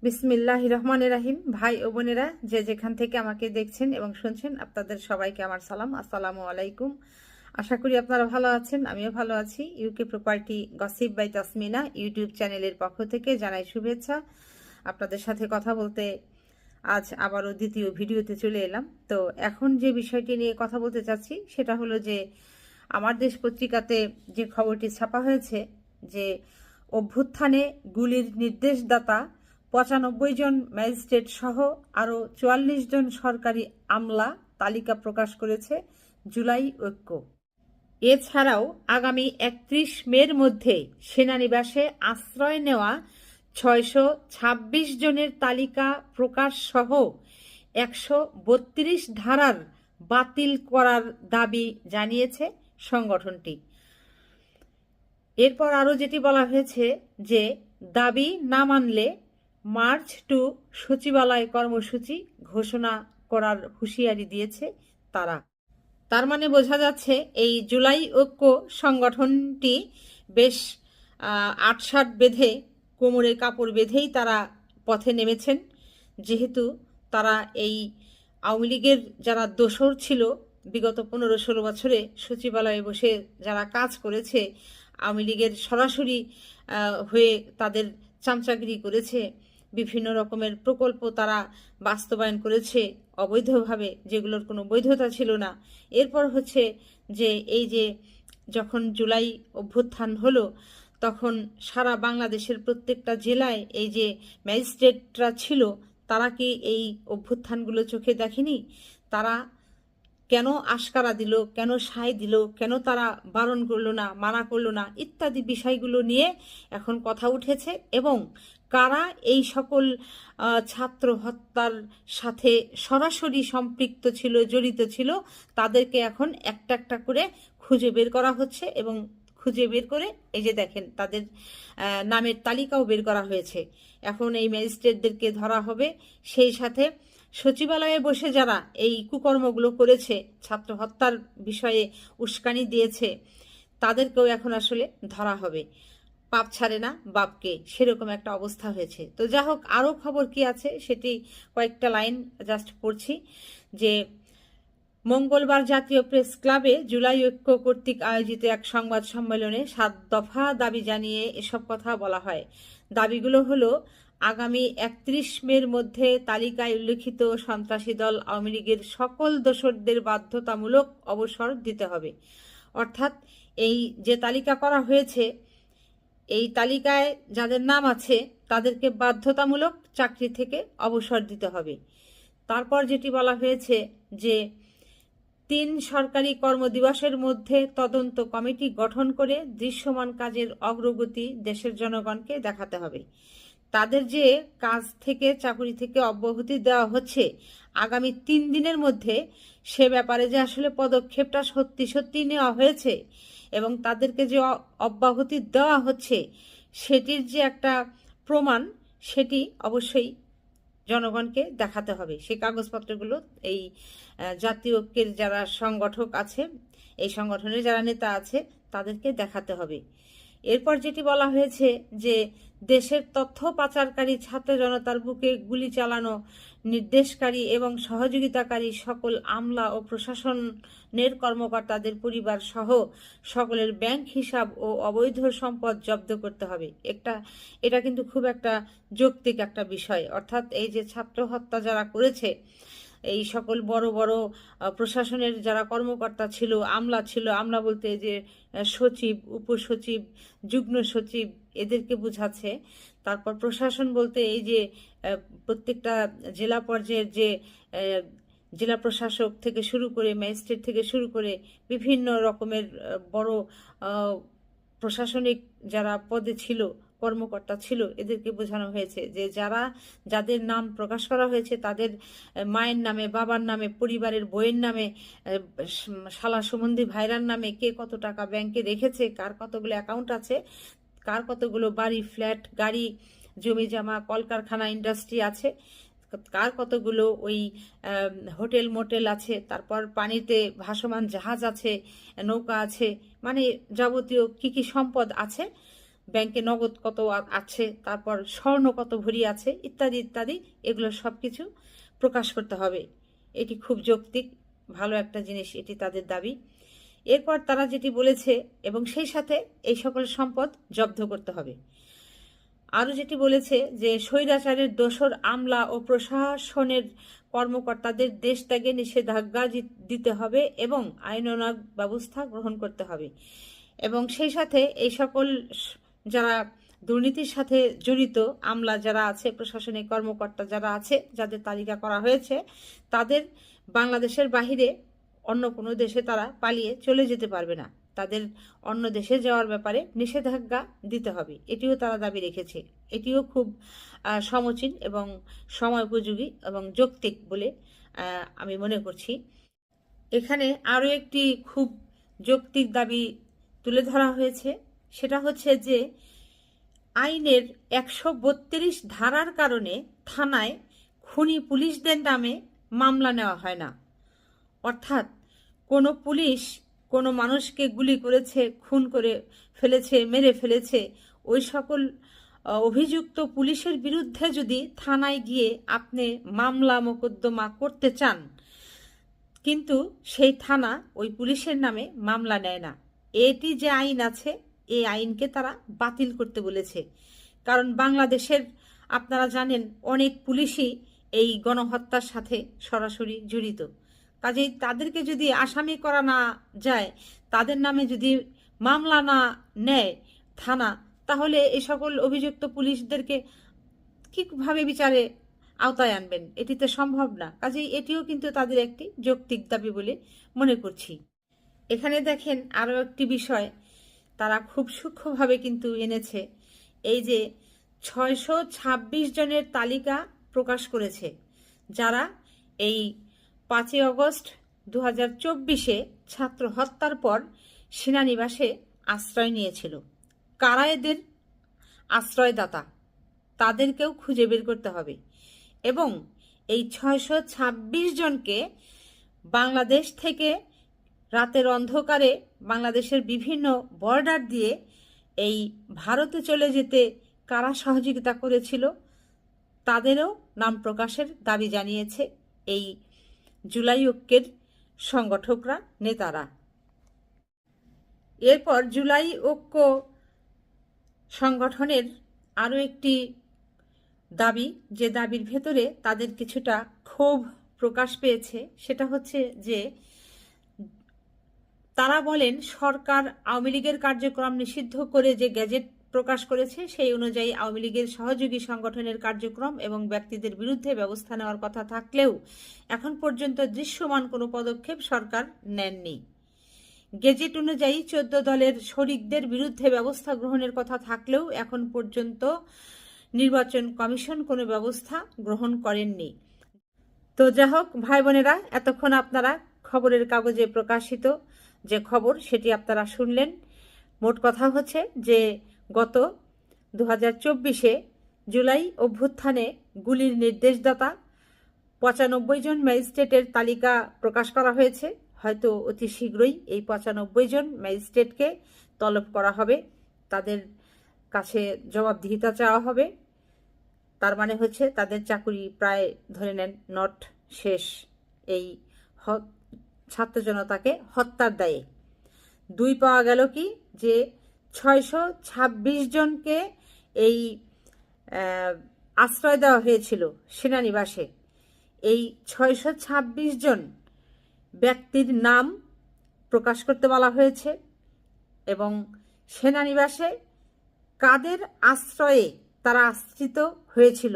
বিসমিল্লাহির রহমানির রহিম। ভাই ও বোনেরা যে যেখান থেকে আমাকে দেখছেন এবং শুনছেন, আপনাদের সবাইকে আমার সালাম, আসসালামু আলাইকুম। আশা করি আপনারা ভালো আছেন, আমিও ভালো আছি। UK property gossip by Tasmina YouTube চ্যানেলের পক্ষ থেকে জানাই শুভেচ্ছা। আপনাদের সাথে কথা বলতে আজ আবারও দ্বিতীয় ভিডিওতে চলে এলাম। তো এখন যে বিষয়টি নিয়ে কথা বলতে চাচ্ছি সেটা হলো যে আমার দেশ পত্রিকাতে যে খবরটি ছাপা হয়েছে যে অভ্যুত্থানে গুলির নির্দেশদাতা ৯৫ জন ম্যাজিস্ট্রেট সহ আরও ৪৪ জন সরকারি আমলা তালিকা প্রকাশ করেছে জুলাই ঐক্য। এছাড়াও আগামী ৩১ মের মধ্যে সেনানিবাসে আশ্রয় নেওয়া ৬২৬ জনের তালিকা প্রকাশ সহ ১৩২ ধারার বাতিল করার দাবি জানিয়েছে সংগঠনটি। এরপর আরও যেটি বলা হয়েছে যে দাবি না মানলে মার্চ টু সচিবালয় কর্মসূচি ঘোষণা করার হুঁশিয়ারি দিয়েছে তারা। তার মানে বোঝা যাচ্ছে এই জুলাই ঐক্য সংগঠনটি বেশ আটসাট বেঁধে, কোমরে কাপড় বেঁধেই তারা পথে নেমেছেন। যেহেতু তারা এই আওয়ামী লীগের যারা দোসর ছিল বিগত ১৫-১৬ বছরে সচিবালয়ে বসে যারা কাজ করেছে, আওয়ামী লীগের সরাসরি হয়ে তাদের চামচাগিরি করেছে, বিভিন্ন রকমের প্রকল্প তারা বাস্তবায়ন করেছে অবৈধভাবে, যেগুলোর কোনো বৈধতা ছিল না। এরপর হচ্ছে যে এই যে যখন জুলাই অভ্যুত্থান হলো তখন সারা বাংলাদেশের প্রত্যেকটা জেলায় এই যে ম্যাজিস্ট্রেটরা ছিল তারা কি এই অভ্যুত্থানগুলো চোখে দেখেনি? তারা কেন আশকারা দিল, কেন সায় দিল, কেন তারা বারণ করলো না, মানা করলো না, ইত্যাদি বিষয়গুলো নিয়ে এখন কথা উঠেছে। এবং কারা এই সকল ছাত্র হত্যার সাথে সরাসরি সম্পৃক্ত ছিল, জড়িত ছিল, তাদেরকে এখন একটা একটা করে খুঁজে বের করা হচ্ছে। এবং খুঁজে বের করে এই যে দেখেন তাদের নামের তালিকাও বের করা হয়েছে। এখন এই ম্যাজিস্ট্রেটদেরকে ধরা হবে, সেই সাথে সচিবালয়ে বসে যারা এই কুকর্মগুলো করেছে, ছাত্র হত্যার বিষয়ে উস্কানি দিয়েছে, তাদেরকেও এখন আসলে ধরা হবে। পাপ ছাড়ে না বাপকে, সেরকম একটা অবস্থা হয়েছে। তো যা হোক, আরও খবর কি আছে সেটি কয়েকটা লাইন জাস্ট পড়ছি। যে মঙ্গলবার জাতীয় প্রেস ক্লাবে জুলাই ঐক্য কর্তৃক আয়োজিত এক সংবাদ সম্মেলনে ৭ দফা দাবি জানিয়ে এসব কথা বলা হয়। দাবিগুলো হলো: আগামী ৩১ মের মধ্যে তালিকায় উল্লিখিত সন্ত্রাসী দল আওয়ামী লীগের সকল দোসরদের বাধ্যতামূলক অবসর দিতে হবে। অর্থাৎ এই যে তালিকা করা হয়েছে, এই তালিকায় যাদের নাম আছে তাদেরকে বাধ্যতামূলক চাকরি থেকে অবসর দিতে হবে। তারপর যেটি বলা হয়েছে যে ৩ সরকারি কর্মদিবসের মধ্যে তদন্ত কমিটি গঠন করে দৃশ্যমান কাজের অগ্রগতি দেশের জনগণকে দেখাতে হবে। তাদের যে কাজ থেকে, চাকরি থেকে অব্যাহতি দেওয়া হচ্ছে আগামী ৩ দিনের মধ্যে, সে ব্যাপারে যে আসলে পদক্ষেপটা সত্যি সত্যি নেওয়া হয়েছে এবং তাদেরকে যে অব্যাহতি দেওয়া হচ্ছে সেটির যে একটা প্রমাণ, সেটি অবশ্যই জনগণকে দেখাতে হবে। সেই কাগজপত্রগুলো এই জাতীয় ঐক্যের যারা সংগঠক আছে, এই সংগঠনের যারা নেতা আছে, তাদেরকে দেখাতে হবে। এরপর যেটি বলা হয়েছে যে দেশের তথ্য পাচারকারী ছাত্র জনতার বুকে গুলি চালানো, নির্দেশকারী এবং সহযোগিতাকারী সকল আমলা ও প্রশাসনের কর্মকর্তাদের পরিবার সহ সকলের ব্যাংক হিসাব ও অবৈধ সম্পদ জব্দ করতে হবে। এটা কিন্তু খুব একটা যৌক্তিক একটা বিষয়। অর্থাৎ এই যে ছাত্র হত্যা যারা করেছে, এই সকল বড় বড় প্রশাসনের যারা কর্মকর্তা ছিল, আমলা ছিল, আমলা বলতে যে সচিব, উপসচিব, যুগ্ম সচিব, এদেরকে বোঝাচ্ছে। তারপর প্রশাসন বলতে এই যে প্রত্যেকটা জেলা পর্যায়ের যে জেলা প্রশাসক থেকে শুরু করে, ম্যাজিস্ট্রেট থেকে শুরু করে বিভিন্ন রকমের বড় প্রশাসনিক যারা পদে ছিল, কর্মকর্তা ছিল, এদেরকে বোঝানো হয়েছে যে যাদের নাম প্রকাশ করা হয়েছে তাদের মায়ের নামে, বাবার নামে, পরিবারের বইয়ের নামে, শালা সম্বন্ধী ভাইরার নামে কে কত টাকা ব্যাংকে রেখেছে, কার কতগুলো অ্যাকাউন্ট আছে, কার কতগুলো বাড়ি, ফ্ল্যাট, গাড়ি, জমি জমা, কলকারখানা, ইন্ডাস্ট্রি আছে, কার কতগুলো ওই হোটেল মোটেল আছে, তারপর পানিতে ভাসমান জাহাজ আছে, নৌকা আছে, মানে যাবতীয় কি কি সম্পদ আছে, ব্যাংকে নগদ কত আছে, তারপর স্বর্ণ কত ভরি আছে, ইত্যাদি ইত্যাদি, এগুলো সব কিছু প্রকাশ করতে হবে। এটি খুব যৌক্তিক, ভালো একটা জিনিস, এটি তাদের দাবি। এরপর তারা যেটি বলেছে, এবং সেই সাথে এই সকল সম্পদ জব্দ করতে হবে। আরও যেটি বলেছে যে স্বৈরাচারের দোসর আমলা ও প্রশাসনের কর্মকর্তাদের দেশ ত্যাগে নিষেধাজ্ঞা দিতে হবে এবং আইনানুগ ব্যবস্থা গ্রহণ করতে হবে। এবং সেই সাথে এই সকল যারা দুর্নীতির সাথে জড়িত আমলা যারা আছে, প্রশাসনিক কর্মকর্তা যারা আছে, যাদের তালিকা করা হয়েছে, তাদের বাংলাদেশের বাহিরে অন্য কোনো দেশে তারা পালিয়ে চলে যেতে পারবে না, তাদের অন্য দেশে যাওয়ার ব্যাপারে নিষেধাজ্ঞা দিতে হবে। এটিও তারা দাবি রেখেছে। এটিও খুব সমীচীন এবং সময়োপযোগী এবং যৌক্তিক বলে আমি মনে করছি। এখানে আরও একটি খুব যৌক্তিক দাবি তুলে ধরা হয়েছে, সেটা হচ্ছে যে আইনের 132 ধারার কারণে থানায় খুনি পুলিশদের নামে মামলা নেওয়া হয় না। অর্থাৎ কোনো পুলিশ কোনো মানুষকে গুলি করেছে, খুন করে ফেলেছে, মেরে ফেলেছে, ওই সকল অভিযুক্ত পুলিশের বিরুদ্ধে যদি থানায় গিয়ে আপনি মামলা মোকদ্দমা করতে চান, কিন্তু সেই থানা ওই পুলিশের নামে মামলা নেয় না। এটি যে আইন আছে, এই আইনকে তারা বাতিল করতে বলেছে। কারণ বাংলাদেশের আপনারা জানেন অনেক পুলিশই এই গণহত্যার সাথে সরাসরি জড়িত। কাজেই তাদেরকে যদি আসামি করা না যায়, তাদের নামে যদি মামলা না নেয় থানা, তাহলে এই সকল অভিযুক্ত পুলিশদেরকে কীভাবে বিচারে আওতায় আনবেন? এটি তো সম্ভব না। কাজেই এটিও কিন্তু তাদের একটি যৌক্তিক দাবি বলে মনে করছি। এখানে দেখেন আরও একটি বিষয় তারা খুব সূক্ষ্মভাবে কিন্তু এনেছে। এই যে 626 জনের তালিকা প্রকাশ করেছে, যারা এই 5 আগস্ট 2024-এ ছাত্র হত্যার পর সেনানিবাসে আশ্রয় নিয়েছিল। কারা এদের আশ্রয়দাতা, তাদেরকেও খুঁজে বের করতে হবে। এবং এই 626 জনকে বাংলাদেশ থেকে রাতের অন্ধকারে বাংলাদেশের বিভিন্ন বর্ডার দিয়ে এই ভারতে চলে যেতে কারা সহযোগিতা করেছিল, তাদেরও নাম প্রকাশের দাবি জানিয়েছে এই জুলাই ঐক্যের সংগঠকরা, নেতারা। এরপর জুলাই ঐক্য সংগঠনের আরও একটি দাবি, যে দাবির ভেতরে তাদের কিছুটা ক্ষোভ প্রকাশ পেয়েছে, সেটা হচ্ছে যে তারা বলেন সরকার আওয়ামী লীগের কার্যক্রম নিষিদ্ধ করে যে গ্যাজেট প্রকাশ করেছে, সেই অনুযায়ী আওয়ামী লীগের সহযোগী সংগঠনের কার্যক্রম এবং ব্যক্তিদের বিরুদ্ধে ব্যবস্থা নেওয়ার কথা থাকলেও এখন পর্যন্ত দৃশ্যমান কোনো পদক্ষেপ সরকার নেননি। গেজেট অনুযায়ী 14 দলের শরিকদের বিরুদ্ধে ব্যবস্থা গ্রহণের কথা থাকলেও এখন পর্যন্ত নির্বাচন কমিশন কোনো ব্যবস্থা গ্রহণ করেননি। তো যাই হোক ভাই বোনেরা, এতক্ষণ আপনারা খবরের কাগজে প্রকাশিত যে খবর সেটি আপনারা শুনলেন। মোট কথা হচ্ছে যে গত 2024-এ জুলাই অভ্যুত্থানে গুলির নির্দেশদাতা 95 জন ম্যাজিস্ট্রেটের তালিকা প্রকাশ করা হয়েছে। হয়তো অতি শীঘ্রই এই 95 জন ম্যাজিস্ট্রেটকে তলব করা হবে, তাদের কাছে জবাবদিহিতা চাওয়া হবে। তার মানে হচ্ছে তাদের চাকুরি প্রায় ধরে নেন নট শেষ এই ছাত্র জনতাকে হত্যার দায়ে। 2 পাওয়া গেল কি যে 626 জনকে এই আশ্রয় দেওয়া হয়েছিল সেনানিবাসে। এই 626 জন ব্যক্তির নাম প্রকাশ করতে বলা হয়েছে এবং সেনানিবাসে কাদের আশ্রয়ে তারা আশ্রিত হয়েছিল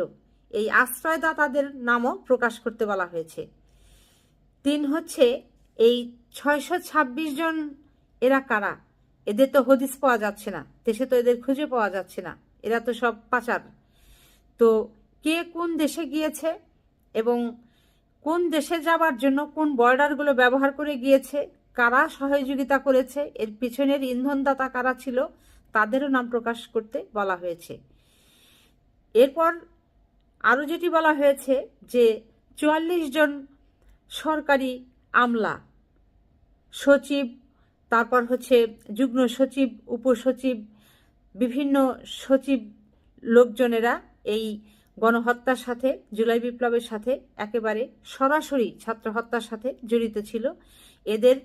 এই আশ্রয়দাতাদের নামও প্রকাশ করতে বলা হয়েছে। 3 হচ্ছে এই 626 জন এরা কারা? এদের তো হদিস পাওয়া যাচ্ছে না, দেশে তো এদের খুঁজে পাওয়া যাচ্ছে না, এরা তো সব পাচার। তো কে কোন দেশে গিয়েছে এবং কোন দেশে যাবার জন্য কোন বর্ডারগুলো ব্যবহার করে গিয়েছে, কারা সহযোগিতা করেছে, এর পিছনের ইন্ধনদাতা কারা ছিল, তাদেরও নাম প্রকাশ করতে বলা হয়েছে। এরপর আরও যেটি বলা হয়েছে যে 44 জন সরকারি আমলা, সচিব, তারপর হচ্ছে যুগ্ম সচিব, উপসচিব, বিভিন্ন সচিব লোকজনেরা এই গণহত্যার সাথে, জুলাই বিপ্লবের সাথে একেবারে সরাসরি ছাত্র হত্যার সাথে জড়িত ছিল। এদের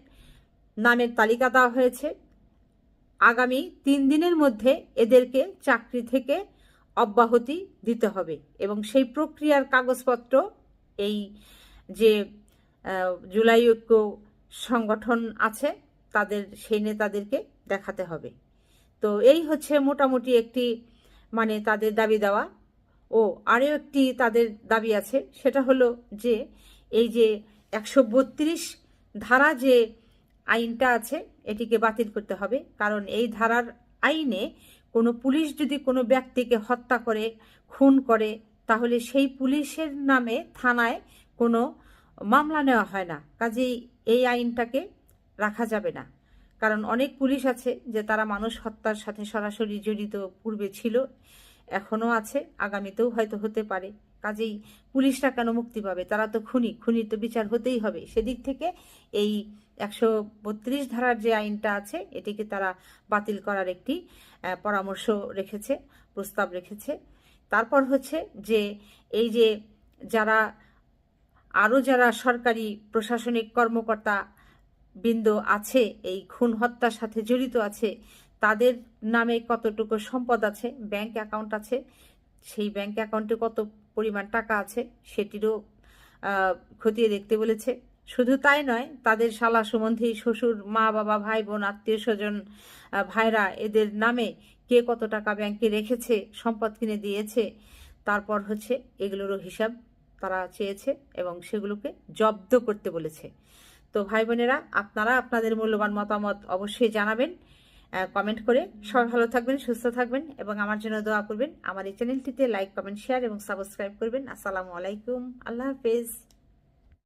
নামের তালিকা দেওয়া হয়েছে। আগামী 3 দিনের মধ্যে এদেরকে চাকরি থেকে অব্যাহতি দিতে হবে এবং সেই প্রক্রিয়ার কাগজপত্র এই যে জুলাই ঐক্য সংগঠন আছে তাদের সেই নেতাদেরকে দেখাতে হবে। তো এই হচ্ছে মোটামুটি একটি মানে তাদের দাবি দেওয়া। ও আরও একটি তাদের দাবি আছে, সেটা হলো যে এই যে 132 ধারা যে আইনটা আছে এটিকে বাতিল করতে হবে। কারণ এই ধারার আইনে কোনো পুলিশ যদি কোনো ব্যক্তিকে হত্যা করে, খুন করে, তাহলে সেই পুলিশের নামে থানায় কোনো মামলা নেওয়া হয় না। কাজেই এই আইনটাকে রাখা যাবে না। কারণ অনেক পুলিশ আছে যে তারা মানুষ হত্যার সাথে সরাসরি জড়িত, পূর্বে ছিল, এখনও আছে, আগামীতেও হয়তো হতে পারে। কাজেই পুলিশরা কেন মুক্তি পাবে? তারা তো খুনির তো বিচার হতেই হবে। সেদিক থেকে এই 132 ধারার যে আইনটা আছে এটিকে তারা বাতিল করার একটি পরামর্শ রেখেছে, প্রস্তাব রেখেছে। তারপর হচ্ছে যে এই যে যারা সরকারি প্রশাসনিক কর্মকর্তা বৃন্দ আছে এই খুন হত্যার সাথে জড়িত আছে, তাদের নামে কতটুকু সম্পদ আছে, ব্যাংক অ্যাকাউন্ট আছে, সেই ব্যাংক অ্যাকাউন্টে কত পরিমাণ টাকা আছে সেটিরও খতিয়ে দেখতে বলেছে। শুধু তাই নয়, তাদের শালা সম্বন্ধী, শ্বশুর, মা বাবা, ভাই বোন, আত্মীয় স্বজন, ভাইরা, এদের নামে কে কত টাকা ব্যাংকে রেখেছে, সম্পদ কিনে দিয়েছে, তারপর হচ্ছে এগুলোরও হিসাব তারা চেয়েছে এবং সেগুলোকে জব্দ করতে বলেছে। তো ভাই বোনেরা, আপনারা আপনাদের মূল্যবান মতামত অবশ্যই জানাবেন কমেন্ট করে। সবাই ভালো থাকবেন, সুস্থ থাকবেন এবং আমার জন্য দোয়া করবেন। আমার এই চ্যানেলটিতে লাইক, কমেন্ট, শেয়ার এবং সাবস্ক্রাইব করবেন। আসসালামু আলাইকুম, আল্লাহ হাফেজ।